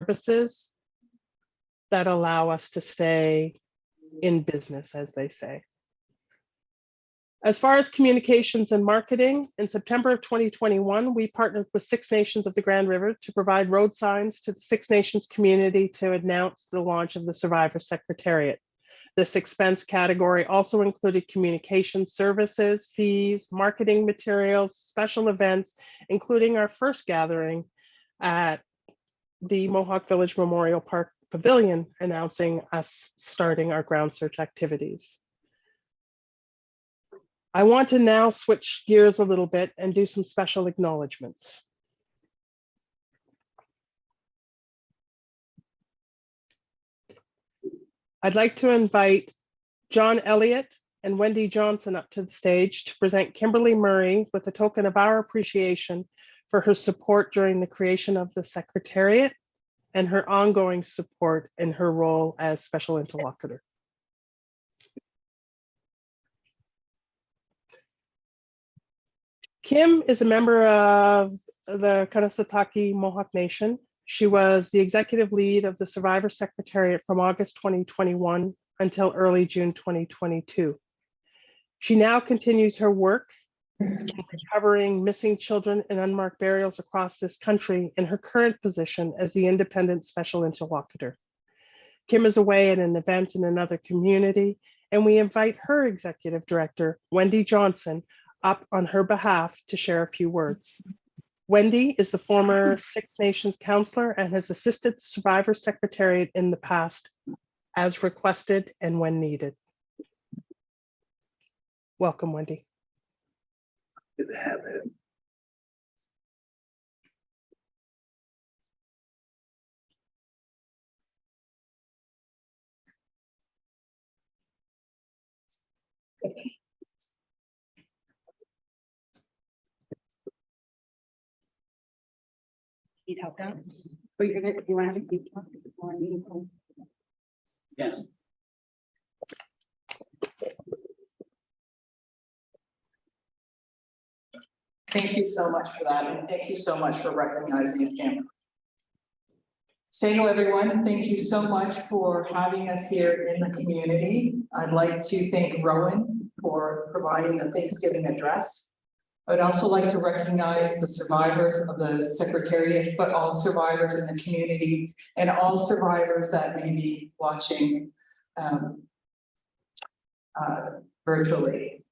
services that allow us to stay in business, as they say. As far as communications and marketing, in September of 2021, we partnered with Six Nations of the Grand River to provide road signs to the Six Nations community to announce the launch of the Survivors Secretariat. This expense category also included communication services, fees, marketing materials, special events, including our first gathering at the Mohawk Village Memorial Park Pavilion, announcing us starting our ground search activities. I want to now switch gears a little bit and do some special acknowledgements. I'd like to invite John Elliott and Wendy Johnson up to the stage to present Kimberly Murray with a token of our appreciation for her support during the creation of the Secretariat and her ongoing support in her role as special interlocutor. Kim is a member of the Kanesatake Mohawk Nation. She was the executive lead of the Survivor Secretariat from August 2021 until early June 2022. She now continues her work in recovering missing children and unmarked burials across this country in her current position as the independent special interlocutor. Kim is away at an event in another community, and we invite her executive director, Wendy Johnson, up on her behalf to share a few words. Wendy is the former Six Nations counselor and has assisted the Survivor Secretariat in the past as requested and when needed. Welcome, Wendy. Good to have it. Need help out? Or you want to have a keep talking? Yeah. Thank you so much for that, and thank you so much for recognizing Kim. Say hello, everyone. Thank you so much for having us here in the community. I'd like to thank Rowan for providing the Thanksgiving address. I would also like to recognize the survivors of the Secretariat, but all survivors in the community and all survivors that may be watching virtually.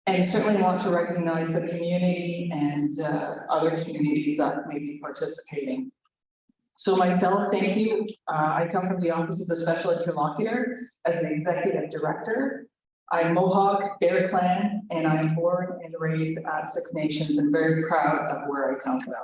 And certainly want to recognize the community and other communities that may be participating. So myself, thank you. I come from the Office of the Special Interlocutor as the Executive Director. I'm Mohawk, Bear Clan, and I'm born and raised at Six Nations and very proud of where I come from.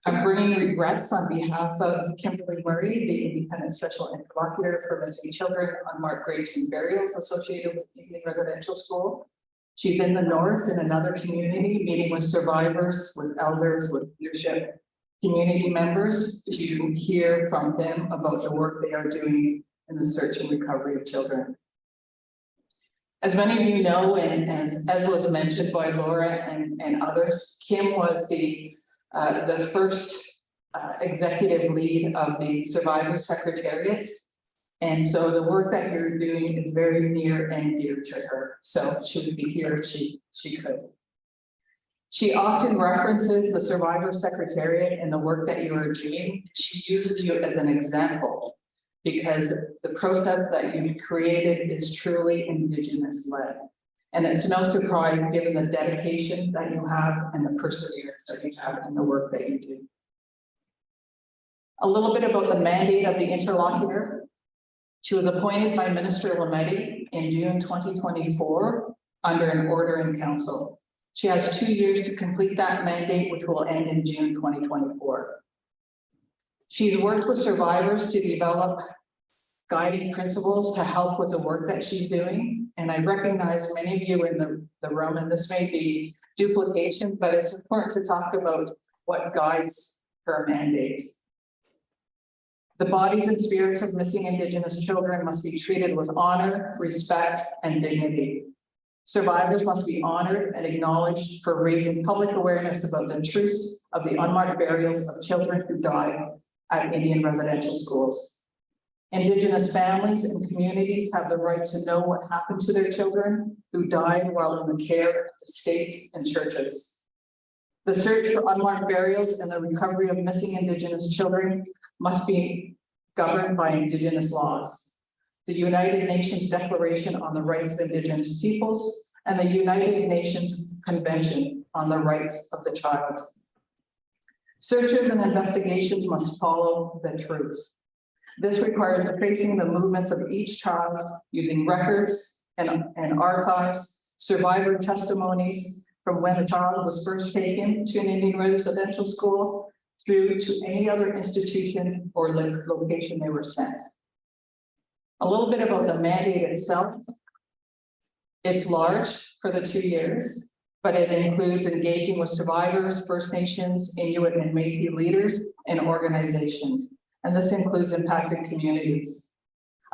I'm bringing regrets on behalf of Kimberly Murray, the Independent Special Interlocutor for Missing Children, Unmarked Graves and Burials associated with Indian Residential School. She's in the north in another community, meeting with survivors, with elders, with leadership, community members to hear from them about the work they are doing in the search and recovery of children. As many of you know, and as was mentioned by Laura and others, Kim was the first executive lead of the Survivor Secretariat. And so the work that you're doing is very near and dear to her. So she would be here if she could. She often references the Survivor Secretariat and the work that you are doing. She uses you as an example because the process that you created is truly Indigenous led. And it's no surprise given the dedication that you have and the perseverance that you have in the work that you do. A little bit about the mandate of the interlocutor. She was appointed by Minister Lametti in June 2024 under an order in council. She has 2 years to complete that mandate, which will end in June 2024. She's worked with survivors to develop guiding principles to help with the work that she's doing. And I recognize many of you in the room, and this may be duplication, but it's important to talk about what guides her mandate. The bodies and spirits of missing Indigenous children must be treated with honor, respect, and dignity. Survivors must be honored and acknowledged for raising public awareness about the truths of the unmarked burials of children who died at Indian residential schools. Indigenous families and communities have the right to know what happened to their children who died while in the care of the state and churches. The search for unmarked burials and the recovery of missing Indigenous children must be governed by Indigenous laws. The United Nations Declaration on the Rights of Indigenous Peoples and the United Nations Convention on the Rights of the Child. Searches and investigations must follow the truth. This requires tracing the movements of each child using records and archives, survivor testimonies from when the child was first taken to an Indian residential school through to any other institution or location they were sent. A little bit about the mandate itself. It's large for the 2 years, but it includes engaging with survivors, First Nations, Inuit and Métis leaders and organizations. And this includes impacted communities.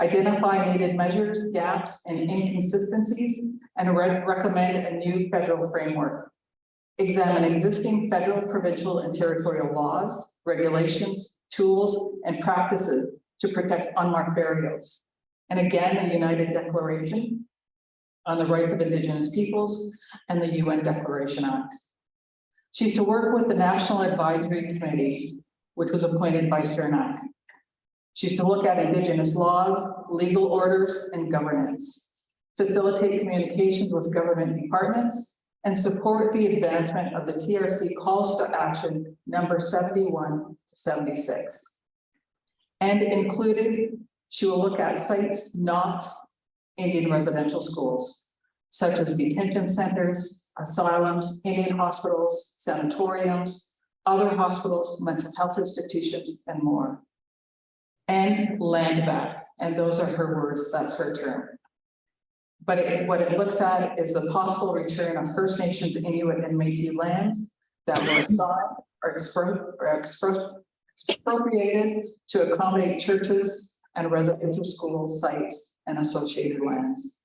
Identify needed measures, gaps, and inconsistencies, and recommend a new federal framework. Examine existing federal, provincial, and territorial laws, regulations, tools, and practices to protect unmarked burials. And again, the United Declaration on the Rights of Indigenous Peoples and the UN Declaration Act. She's to work with the National Advisory Committee, which was appointed by CERNAC. She's to look at Indigenous laws, legal orders, and governance, facilitate communications with government departments, and support the advancement of the TRC calls to action number 71 to 76. And included, she will look at sites not Indian residential schools, such as detention centers, asylums, Indian hospitals, sanatoriums, other hospitals, mental health institutions, and more. And land back, and those are her words, that's her term. But what it looks at is the possible return of First Nations, Inuit, and Métis lands that were assigned or expropriated to accommodate churches and residential school sites and associated lands.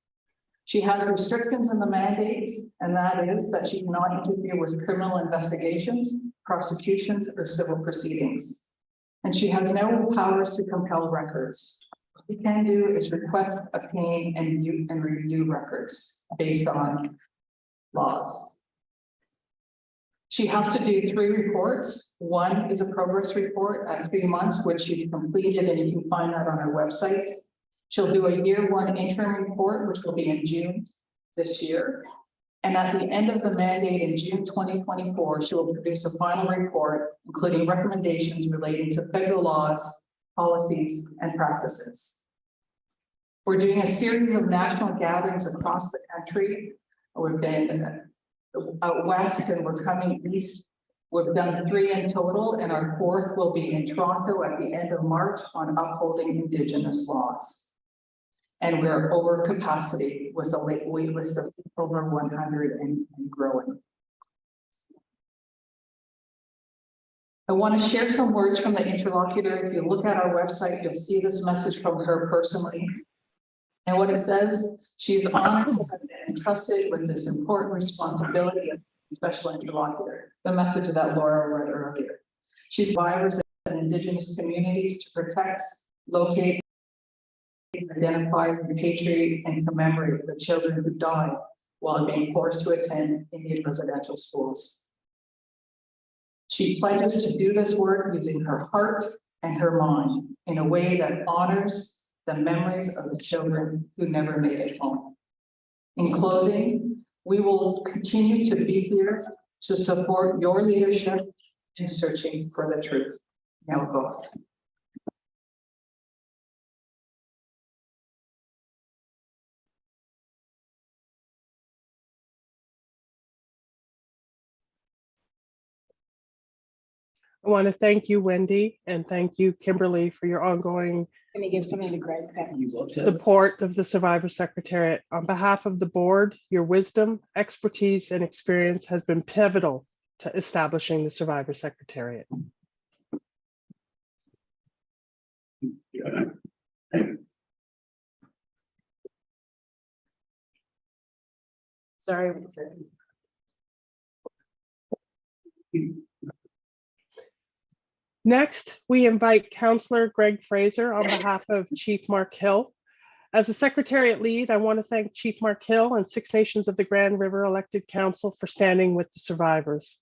She has restrictions in the mandate, and that is that she cannot interfere with criminal investigations, prosecutions, or civil proceedings. And she has no powers to compel records. What she can do is request, obtain, and review records based on laws. She has to do 3 reports. One is a progress report at 3 months, which she's completed, and you can find that on her website. She'll do a year 1 interim report, which will be in June this year. And at the end of the mandate in June 2024, she will produce a final report, including recommendations relating to federal laws, policies, and practices. We're doing a series of national gatherings across the country. We've been out west and we're coming east. We've done 3 in total, and our 4th will be in Toronto at the end of March on upholding Indigenous laws. And we're over capacity with a wait list of over 100 and growing. I want to share some words from the interlocutor. If you look at our website, you'll see this message from her personally. And what it says, she's honored to have been entrusted with this important responsibility of special interlocutor, the message that Laura read earlier. She's survivors in Indigenous communities to protect, locate, identify, repatriate, and commemorate the children who died while being forced to attend Indian residential schools. She pledges to do this work using her heart and her mind in a way that honors the memories of the children who never made it home. In closing, we will continue to be here to support your leadership in searching for the truth. Now we'll go. I want to thank you, Wendy, and thank you, Kimberly, for your ongoing Let me give something to Greg. support of the Survivor Secretariat. On behalf of the board, your wisdom, expertise, and experience has been pivotal to establishing the Survivor Secretariat. Sorry. Next, we invite Councillor Greg Fraser on behalf of Chief Mark Hill. As the Secretariat lead, I want to thank Chief Mark Hill and Six Nations of the Grand River Elected Council for standing with the survivors.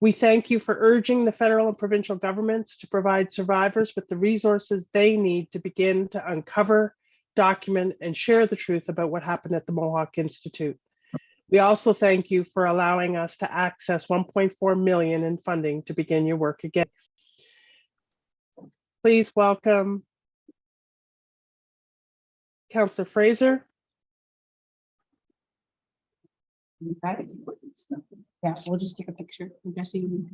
We thank you for urging the federal and provincial governments to provide survivors with the resources they need to begin to uncover, document, and share the truth about what happened at the Mohawk Institute. We also thank you for allowing us to access 1.4 million in funding to begin your work again. Please welcome Councillor Fraser. Okay. Yeah, we'll just take a picture. I'm guessing.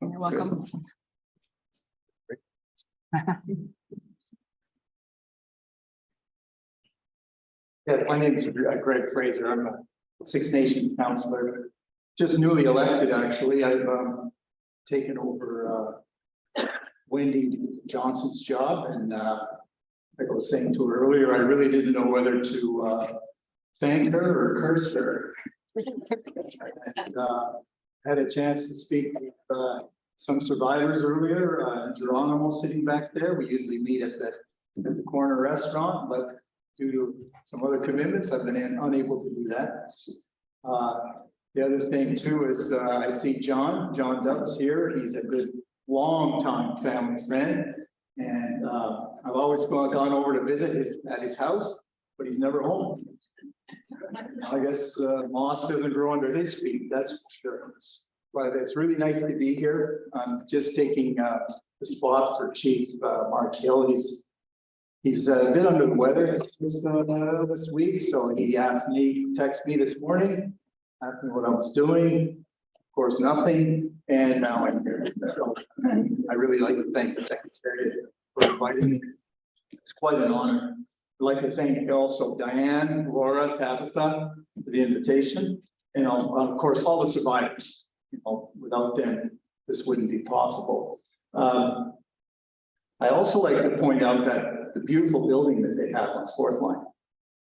You're welcome. Yes, my name is Greg Fraser. I'm a Six Nations counselor, just newly elected. Actually, I've taken over Wendy Johnson's job, and like I was saying to her earlier, I really didn't know whether to thank her or curse her. And, had a chance to speak with some survivors earlier. Geronimo sitting back there. We usually meet at the corner restaurant, but due to some other commitments, I've been unable to do that. The other thing too is I see John Dubs here. He's a good long-time family friend, and I've always gone over to visit at his house, but he's never home. I guess moss doesn't grow under his feet, that's for sure. But it's really nice to be here. I'm just taking the spot for Chief Mark Hill. He's a bit under the weather this week, so he texted me this morning, asked me what I was doing. Of course, nothing, and now I'm here. So I really like to thank the Secretariat for inviting me. It's quite an honor. I'd like to thank also Diane, Laura, Tabitha for the invitation, and of course all the survivors. You know, without them, this wouldn't be possible. I also like to point out that the beautiful building that they have on 4th Line.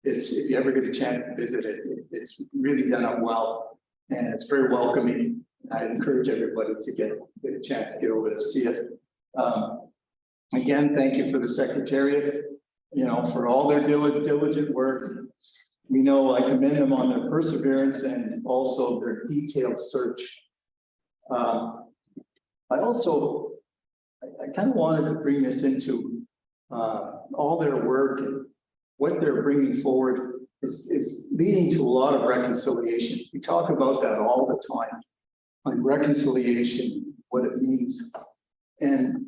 If you ever get a chance to visit it, it's really done up well, and it's very welcoming. I encourage everybody to get a chance to get over to see it. Again, thank you for the Secretariat, you know, for all their diligent work. We know I commend them on their perseverance and also their detailed search. I kind of wanted to bring this into all their work, and what they're bringing forward is leading to a lot of reconciliation. We talk about that all the time, on reconciliation, what it means. And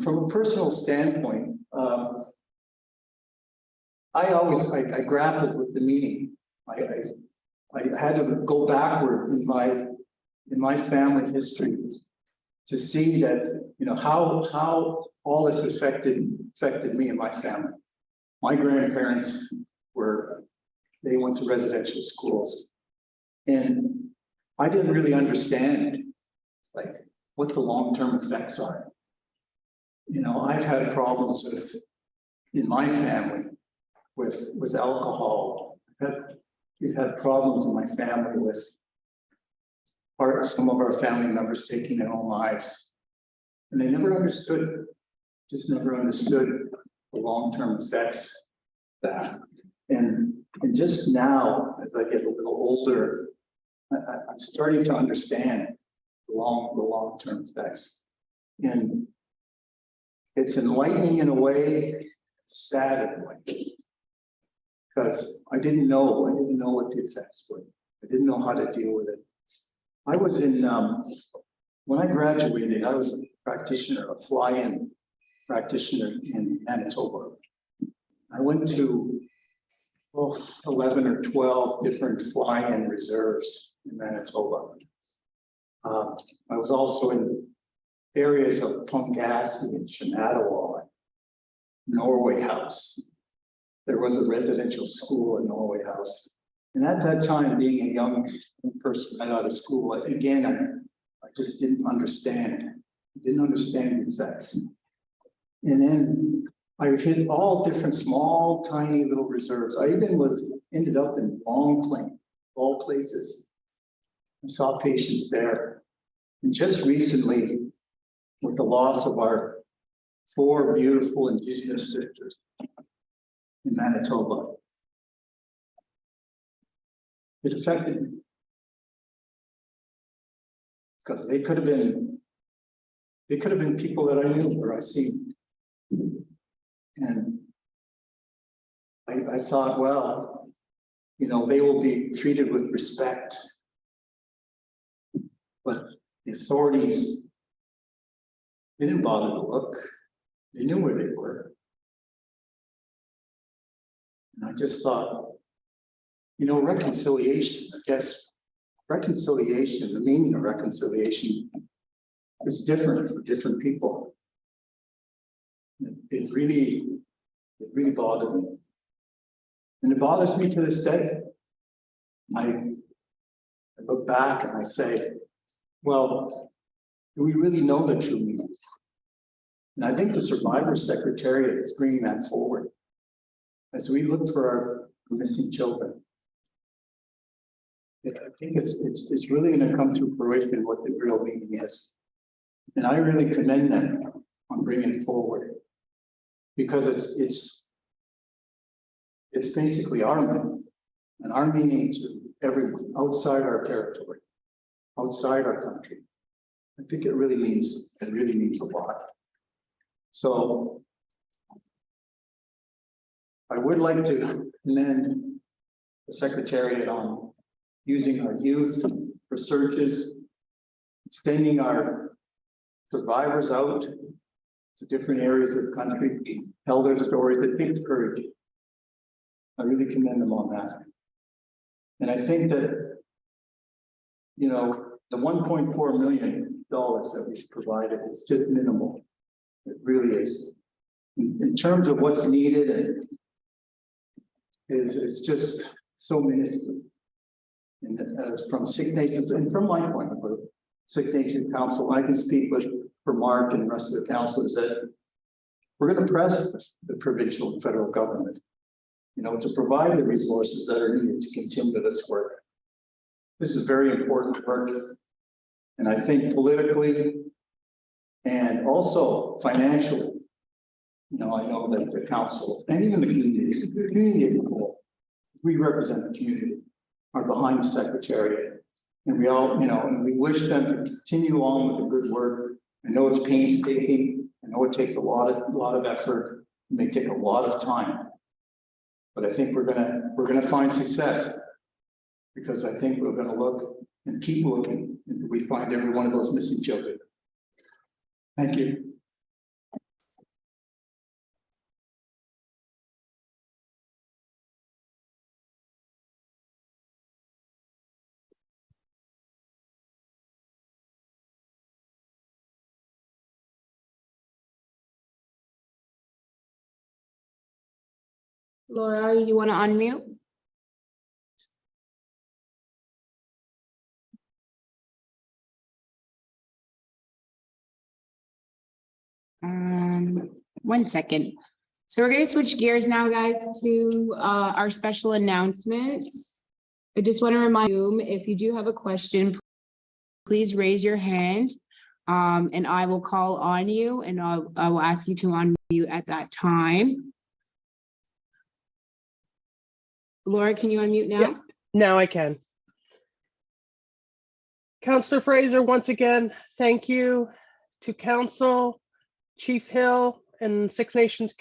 from a personal standpoint, I grappled with the meaning. I had to go backward in my family history to see that, you know, how all this affected me and my family. My grandparents they went to residential schools, and I didn't really understand like what the long-term effects are. You know, I've had problems in my family with alcohol. We've had problems in my family with some of our family members taking their own lives, and they never understood, just never understood the long-term effects of that. And just now, as I get a little older, I'm starting to understand the long-term effects. And it's enlightening in a way, sad in a way, because I didn't know what the effects were. I didn't know how to deal with it. I was when I graduated, I was a practitioner, a fly-in practitioner in Manitoba. I went to 11 or 12 different fly-in reserves in Manitoba. I was also in areas of Pungassi and Shenandoah, Norway House. There was a residential school in Norway House. And at that time, being a young person right out of school, again, I just didn't understand. I didn't understand the effects. And then I hit all different small, tiny little reserves. I even was ended up in Long Plain, all places. I saw patients there. And just recently, with the loss of our 4 beautiful Indigenous sisters in Manitoba, it affected me. Because they could have been people that I knew or I seen. And I thought, well, you know, they will be treated with respect. But the authorities didn't bother to look. They knew where they were. And I just thought, you know, reconciliation, I guess, reconciliation, the meaning of reconciliation is different for different people. It really bothered me. And it bothers me to this day. I look back and I say, well, do we really know the true meaning? And I think the Survivors Secretariat is bringing that forward as we look for our missing children. I think it's really going to come to fruition what the real meaning is. And I really commend them on bringing it forward, because it's basically our meaning, and our meaning to everyone outside our territory, outside our country. I think it really means a lot. So I would like to commend the Secretariat on using our youth for searches, extending our survivors out to different areas of the country, tell their stories. It takes courage. I really commend them on that. And I think that, you know, the $1.4 million that we've provided is just minimal. It really is. In terms of what's needed, and it's just so minuscule. And from Six Nations, and from my point of view, Six Nations Council, I can speak for Mark and the rest of the councillors that we're going to press the provincial and federal government, you know, to provide the resources that are needed to continue this work. This is very important work. And I think politically and also financially, you know, I know that the council and even the community as a whole, we represent the community, are behind the Secretariat. And we all, you know, and we wish them to continue on with the good work. I know it's painstaking. I know it takes a lot of effort. It may take a lot of time. But I think we're gonna find success, because I think we're gonna look and keep looking until we find every one of those missing children. Thank you. Laura, you want to unmute? One second. So we're going to switch gears now, guys, to our special announcements. I just want to remind you, if you do have a question, please raise your hand, and I will call on you, and I will ask you to unmute at that time. Laura, can you unmute now? Yeah. Now I can. Councillor Fraser, once again, thank you to Council, Chief Hill, and Six Nations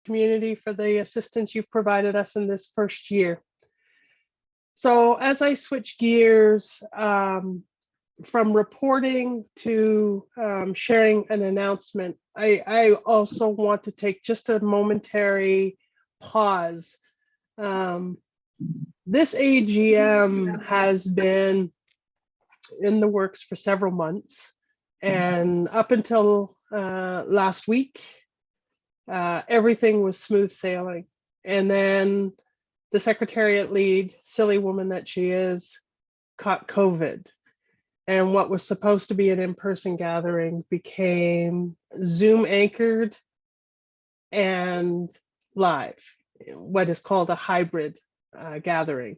community for the assistance you've provided us in this first year. So as I switch gears from reporting to sharing an announcement, I also want to take just a momentary pause. This AGM has been in the works for several months, and up until last week, everything was smooth sailing. And then the Secretariat lead, silly woman that she is, caught COVID. And what was supposed to be an in-person gathering became Zoom anchored and live, what is called a hybrid gathering.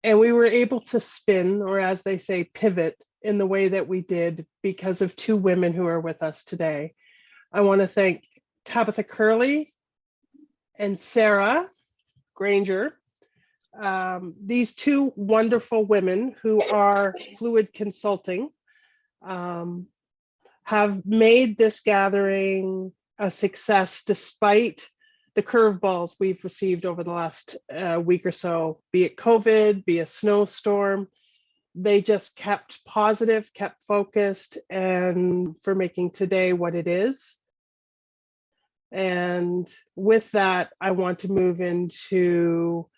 And we were able to spin, or as they say, pivot in the way that we did because of two women who are with us today. I want to thank Tabitha Curley and Sarah Granger. These two wonderful women who are Fluid Consulting have made this gathering a success despite the curveballs we've received over the last week or so, be it COVID, be a snowstorm. They just kept positive, kept focused, and for making today what it is. And with that, I want to move into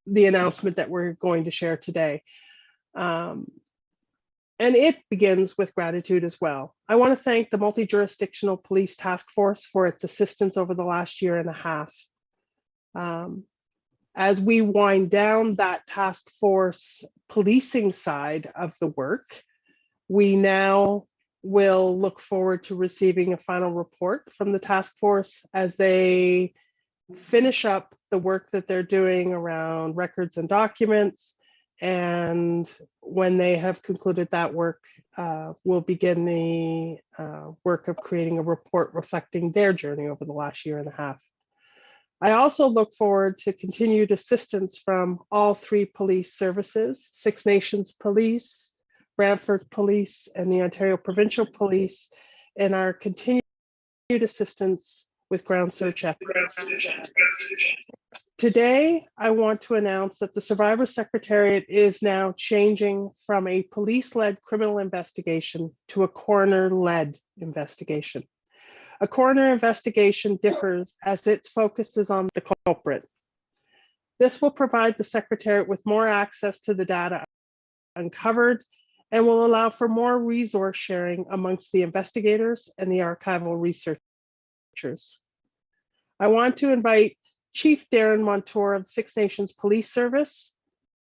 the announcement that we're going to share today. And it begins with gratitude as well. I want to thank the Multi-Jurisdictional Police Task Force for its assistance over the last year and a half. As we wind down that task force policing side of the work, we now will look forward to receiving a final report from the task force as they finish up the work that they're doing around records and documents. And when they have concluded that work, we'll begin the work of creating a report reflecting their journey over the last year and a half. I also look forward to continued assistance from all three police services, Six Nations Police, Brantford Police, and the Ontario Provincial Police, in our continued assistance with ground search efforts. Today, I want to announce that the Survivors Secretariat is now changing from a police-led criminal investigation to a coroner-led investigation. A coroner investigation differs as its focus is on the culprit. This will provide the Secretariat with more access to the data uncovered and will allow for more resource sharing amongst the investigators and the archival researchers. I want to invite Chief Darren Montour of Six Nations Police Service,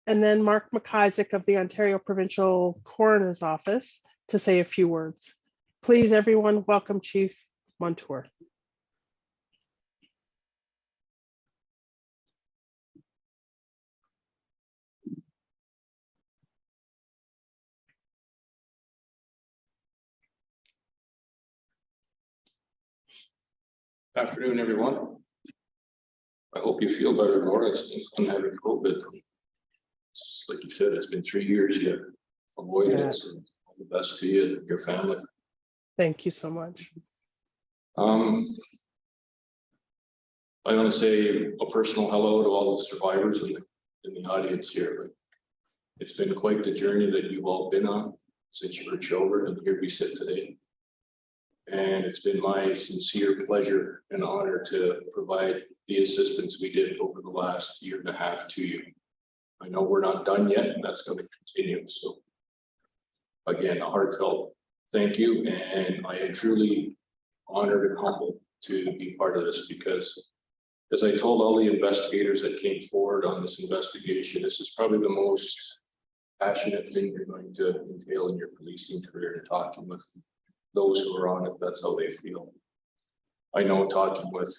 and then Mark McIsaac of the Ontario Provincial Coroner's Office to say a few words. Please, everyone, welcome Chief Montour. Afternoon, everyone. I hope you feel better, Laura. It's fun having COVID. It's like you said, it's been 3 years yet. Avoided it. So all the best to you and your family. Thank you so much. I want to say a personal hello to all the survivors in the audience here. It's been quite the journey that you've all been on since you were children, and here we sit today. And it's been my sincere pleasure and honor to provide the assistance we did over the last year and a half to you. I know we're not done yet, and that's going to continue. So again, a heartfelt thank you. And I am truly honored and humbled to be part of this, because as I told all the investigators that came forward on this investigation, this is probably the most passionate thing you're going to entail in your policing career, and talking with those who are on it, that's how they feel. I know, talking with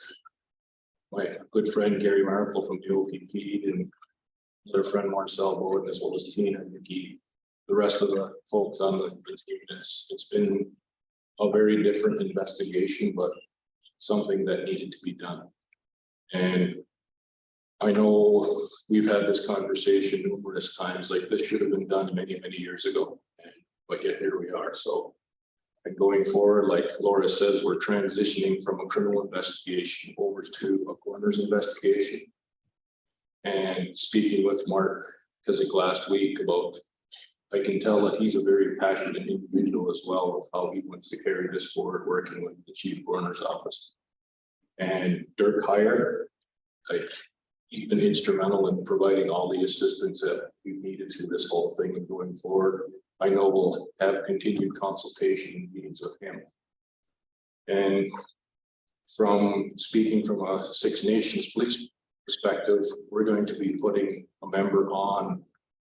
my good friend Gary Markle from the OPP and other friend Marcel Bowden, as well as Tina McGee, the rest of the folks on the team, it's been a very different investigation, but something that needed to be done. And I know we've had this conversation numerous times, like this should have been done many, many years ago, but yet here we are. So, and going forward, like Laura says, we're transitioning from a criminal investigation over to a coroner's investigation. And speaking with Mark Kizik last week about, I can tell that he's a very passionate individual as well of how he wants to carry this forward, working with the chief coroner's office. And Dirk Heyer, he's been instrumental in providing all the assistance that we've needed through this whole thing, and going forward, I know we'll have continued consultation meetings with him. And from speaking from a Six Nations police perspective, we're going to be putting a member on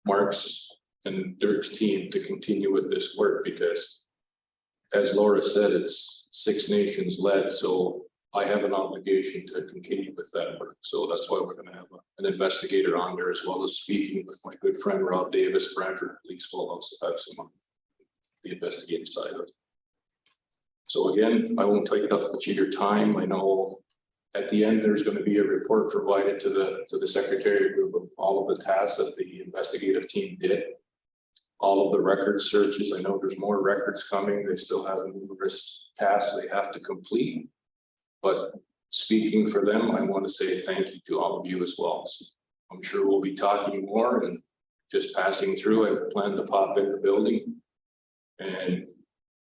Mark's and Dirk's team to continue with this work, because as Laura said, it's Six Nations led. So I have an obligation to continue with that work. So that's why we're gonna have an investigator on there, as well as speaking with my good friend Rob Davis, Brantford Police will also have some on the investigative side of it. So again, I won't take up much of your time. I know at the end, there's going to be a report provided to the Secretariat group of all of the tasks that the investigative team did. All of the record searches. I know there's more records coming. They still have numerous tasks they have to complete. But speaking for them, I want to say thank you to all of you as well. So I'm sure we'll be talking more, and just passing through. I plan to pop in the building. And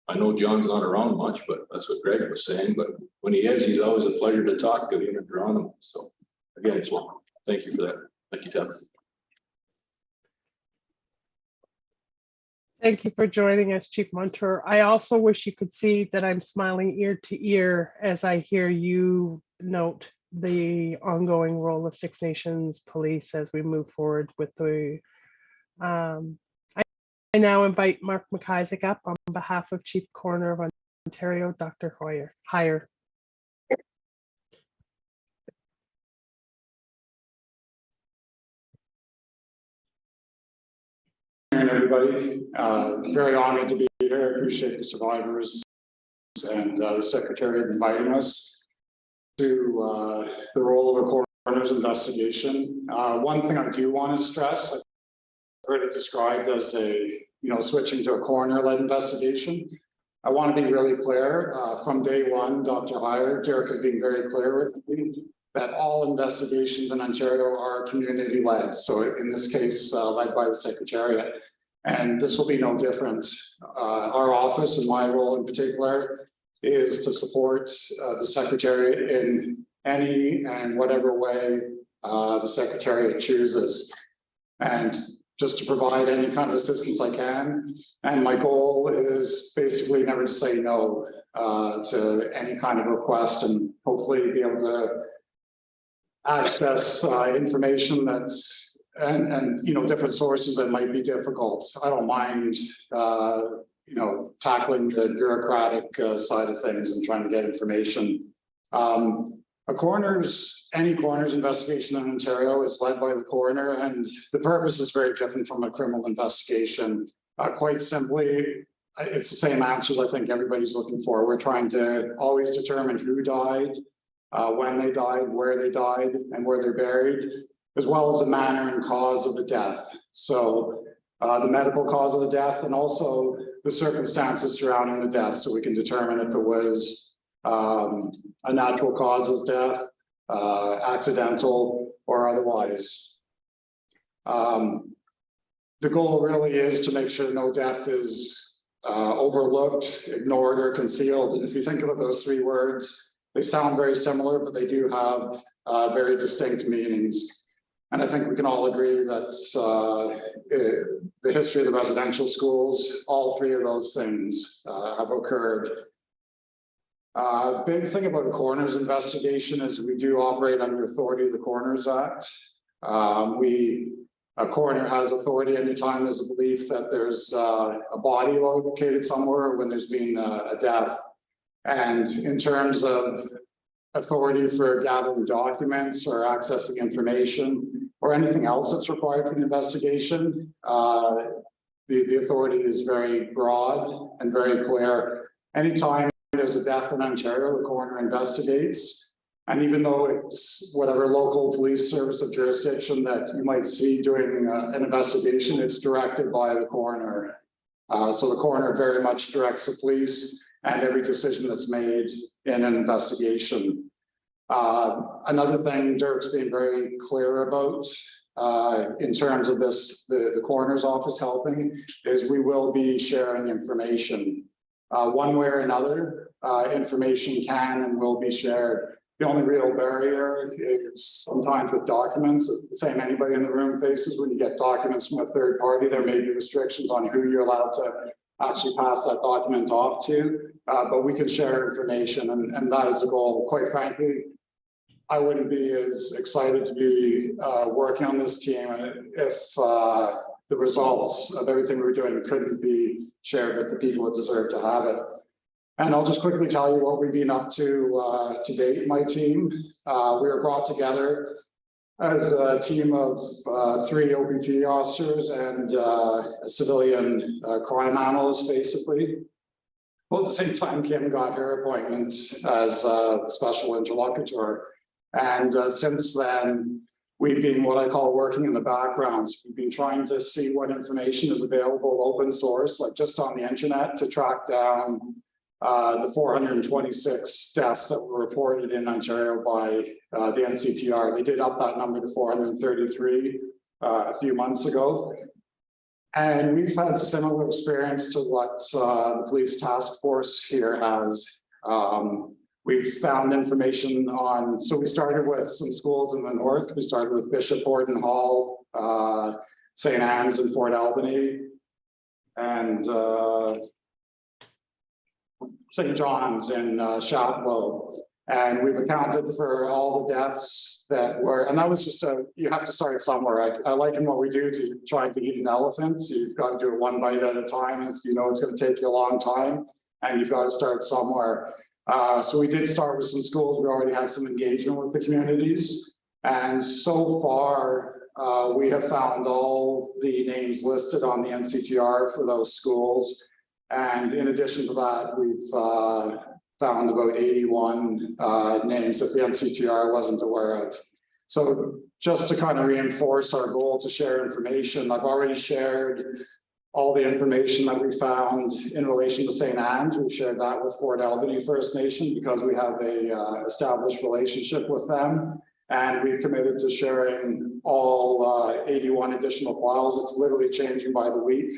I know John's not around much, but that's what Greg was saying. But when he is, he's always a pleasure to talk to, even Geronimo. So again, it's welcome. Thank you for that. Thank you, Tom. Thank you for joining us, Chief Montour. I also wish you could see that I'm smiling ear to ear as I hear you note the ongoing role of Six Nations Police as we move forward with the I now invite Mark McIsaac up on behalf of Chief Coroner of Ontario, Dr. Hyer. And everybody, very honored to be here. Appreciate the survivors and the Secretary inviting us to the role of a coroner's investigation. One thing I do want to stress, I've heard it described as switching to a coroner-led investigation. I want to be really clear from day one. Dr. Hyer, Derek has been very clear with me that all investigations in Ontario are community-led. So in this case, led by the Secretariat. And this will be no different. Our office, and my role in particular, is to support the Secretariat in any and whatever way the Secretariat chooses. And just to provide any kind of assistance I can. And my goal is basically never to say no to any kind of request, and hopefully be able to access information that's and different sources that might be difficult. I don't mind tackling the bureaucratic side of things and trying to get information. Any coroner's investigation in Ontario is led by the coroner, and the purpose is very different from a criminal investigation. Quite simply, it's the same answers I think everybody's looking for. We're trying to always determine who died, when they died, where they died, and where they're buried, as well as the manner and cause of the death. So the medical cause of the death, and also the circumstances surrounding the death, so we can determine if it was a natural causes death, accidental, or otherwise. The goal really is to make sure no death is overlooked, ignored, or concealed. And if you think about those three words, they sound very similar, but they do have very distinct meanings. And I think we can all agree that the history of the residential schools, all three of those things have occurred. Big thing about a coroner's investigation is we do operate under authority of the Coroners Act. A coroner has authority anytime there's a belief that there's a body located somewhere when there's been a death. And in terms of authority for gathering documents or accessing information or anything else that's required for an investigation, the authority is very broad and very clear. Anytime there's a death in Ontario, the coroner investigates. And even though it's whatever local police service of jurisdiction that you might see doing an investigation, it's directed by the coroner. So the coroner very much directs the police and every decision that's made in an investigation. Another thing Derek's been very clear about in terms of this, the coroner's office helping, is we will be sharing information. One way or another, information can and will be shared. The only real barrier is sometimes with documents, the same anybody in the room faces. When you get documents from a third party, there may be restrictions on who you're allowed to actually pass that document off to, but we can share information, and that is the goal. Quite frankly, I wouldn't be as excited to be working on this team if the results of everything we're doing couldn't be shared with the people that deserve to have it. And I'll just quickly tell you what we've been up to date, my team. We were brought together as a team of 3 OPP officers and a civilian crime analyst, basically. Well, at the same time, Kim got her appointment as a special interlocutor. And since then, we've been what I call working in the background. So we've been trying to see what information is available open source, like just on the internet, to track down the 426 deaths that were reported in Ontario by the NCTR. They did up that number to 433 a few months ago. And we've had similar experience to what the police task force here has. We've found information on, so we started with some schools in the north. We started with Bishop Horton Hall, St. Anne's in Fort Albany, and St. John's in Chapleau. And we've accounted for all the deaths that were, and that was just you have to start somewhere. I liken what we do to trying to eat an elephant. So you've got to do it one bite at a time. And you know it's going to take you a long time, and you've got to start somewhere. So we did start with some schools. We already have some engagement with the communities. And so far, we have found all the names listed on the NCTR for those schools. And in addition to that, we've found about 81 names that the NCTR wasn't aware of. So just to kind of reinforce our goal to share information, I've already shared all the information that we found in relation to St. Anne's. We've shared that with Fort Albany First Nation because we have a established relationship with them. And we've committed to sharing all 81 additional files. It's literally changing by the week,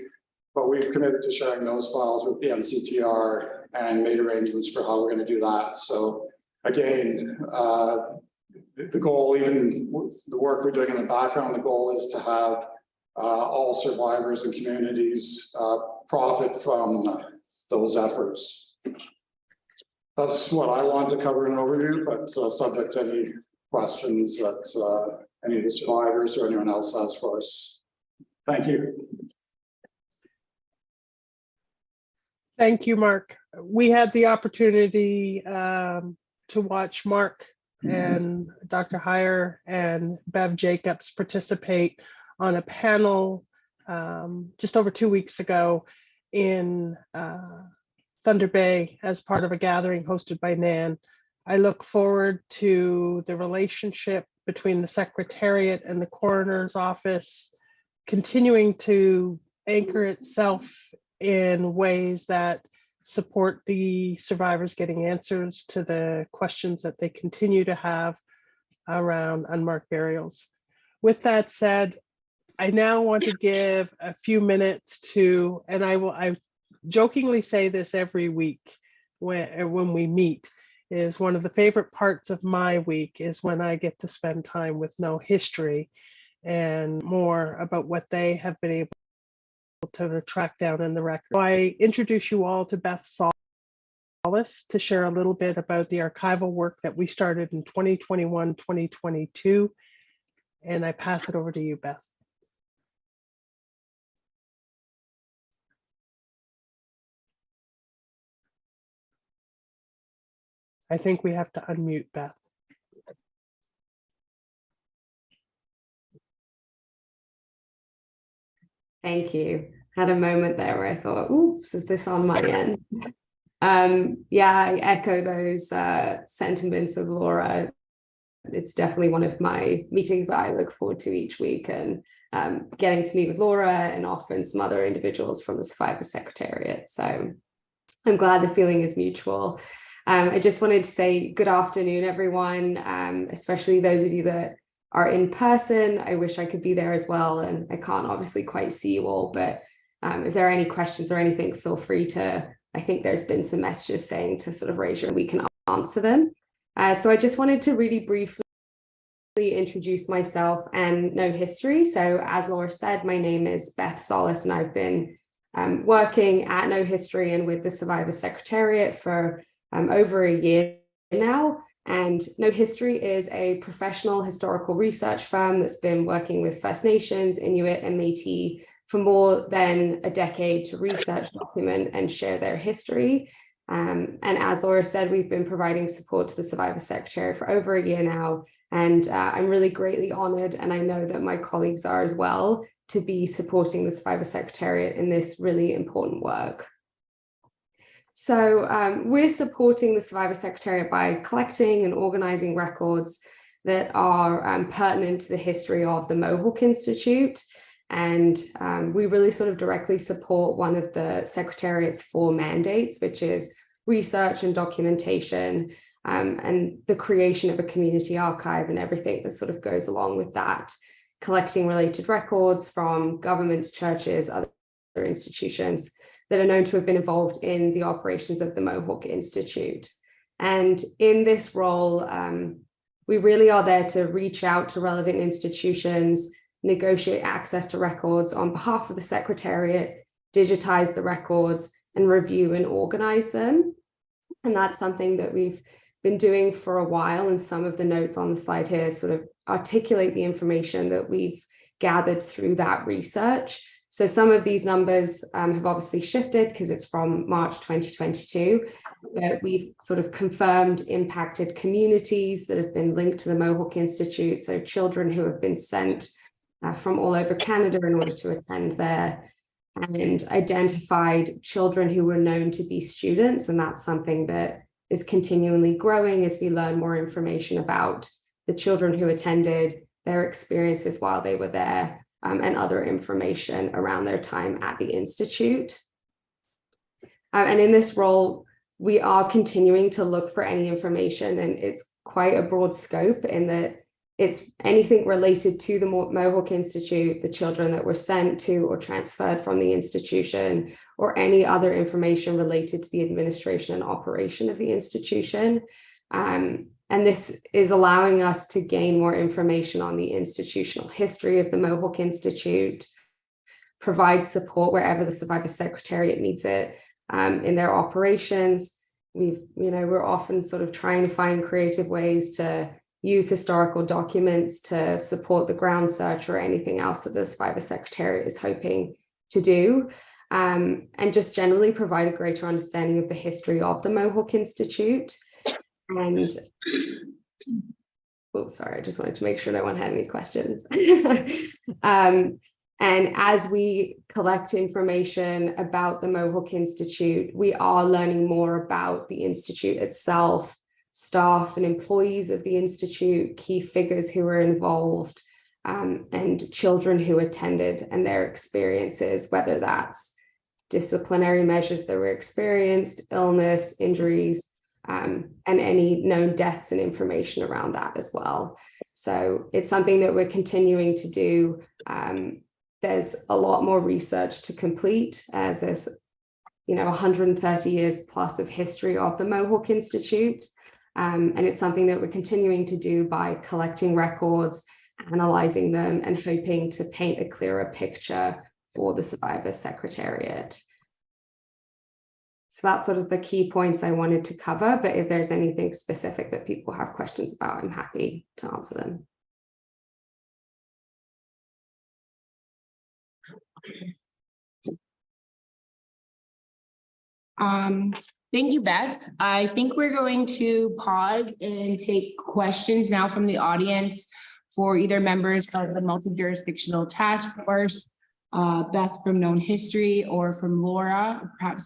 but we've committed to sharing those files with the NCTR and made arrangements for how we're going to do that. So again, the goal, even with the work we're doing in the background, the goal is to have all survivors and communities profit from those efforts. That's what I want to cover in an overview, but subject to any questions that any of the survivors or anyone else has for us. Thank you. Thank you, Mark. We had the opportunity to watch Mark and Dr. Heyer and Bev Jacobs participate on a panel just over 2 weeks ago in Thunder Bay as part of a gathering hosted by NAN. I look forward to the relationship between the Secretariat and the Coroner's Office continuing to anchor itself in ways that support the survivors getting answers to the questions that they continue to have around unmarked burials. With that said, I now want to give a few minutes to, and I jokingly say this every week when we meet, is one of the favorite parts of my week is when I get to spend time with No History and more about what they have been able to track down in the record. So I introduce you all to Beth Solis to share a little bit about the archival work that we started in 2021, 2022. And I pass it over to you, Beth. I think we have to unmute Beth. Thank you. Had a moment there where I thought, oops, is this on my end? Yeah, I echo those sentiments of Laura. It's definitely one of my meetings that I look forward to each week, and getting to meet with Laura and often some other individuals from the Survivors Secretariat. So I'm glad the feeling is mutual. I just wanted to say good afternoon, everyone, especially those of you that are in person. I wish I could be there as well, and I can't obviously quite see you all, but if there are any questions or anything, feel free to, I think there's been some messages saying to sort of raise your, we can answer them. So I just wanted to really briefly introduce myself and No History. So as Laura said, my name is Beth Solis, and I've been working at No History and with the Survivors Secretariat for over a year now. And No History is a professional historical research firm that's been working with First Nations, Inuit, and Métis for more than a decade to research, document, and share their history. And as Laura said, we've been providing support to the Survivor Secretariat for over a year now. And I'm really greatly honored, and I know that my colleagues are as well, to be supporting the Survivor Secretariat in this really important work. So we're supporting the Survivor Secretariat by collecting and organizing records that are pertinent to the history of the Mohawk Institute. And we really sort of directly support one of the Secretariat's 4 mandates, which is research and documentation, and the creation of a community archive and everything that sort of goes along with that, collecting related records from governments, churches, other institutions that are known to have been involved in the operations of the Mohawk Institute. And in this role, we really are there to reach out to relevant institutions, negotiate access to records on behalf of the Secretariat, digitize the records, and review and organize them. And that's something that we've been doing for a while, and some of the notes on the slide here sort of articulate the information that we've gathered through that research. So some of these numbers have obviously shifted because it's from March 2022, but we've sort of confirmed impacted communities that have been linked to the Mohawk Institute, so children who have been sent from all over Canada in order to attend there, and identified children who were known to be students. And that's something that is continually growing as we learn more information about the children who attended, their experiences while they were there, and other information around their time at the Institute. And in this role, we are continuing to look for any information, and it's quite a broad scope in that it's anything related to the Mohawk Institute, the children that were sent to or transferred from the institution, or any other information related to the administration and operation of the institution. And this is allowing us to gain more information on the institutional history of the Mohawk Institute, provide support wherever the Survivor Secretariat needs it in their operations. We're often sort of trying to find creative ways to use historical documents to support the ground search or anything else that the Survivor Secretariat is hoping to do, and just generally provide a greater understanding of the history of the Mohawk Institute. And oh, sorry, I just wanted to make sure no one had any questions. And as we collect information about the Mohawk Institute, we are learning more about the Institute itself, staff and employees of the Institute, key figures who were involved, and children who attended and their experiences, whether that's disciplinary measures that were experienced, illness, injuries, and any known deaths and information around that as well. So it's something that we're continuing to do. There's a lot more research to complete, as there's 130 years plus of history of the Mohawk Institute. And it's something that we're continuing to do by collecting records, analyzing them, and hoping to paint a clearer picture for the Survivor Secretariat. So that's sort of the key points I wanted to cover, but if there's anything specific that people have questions about, I'm happy to answer them. Thank you, Beth. I think we're going to pause and take questions now from the audience for either members of the multi-jurisdictional task force, Beth from Known History, or from Laura, perhaps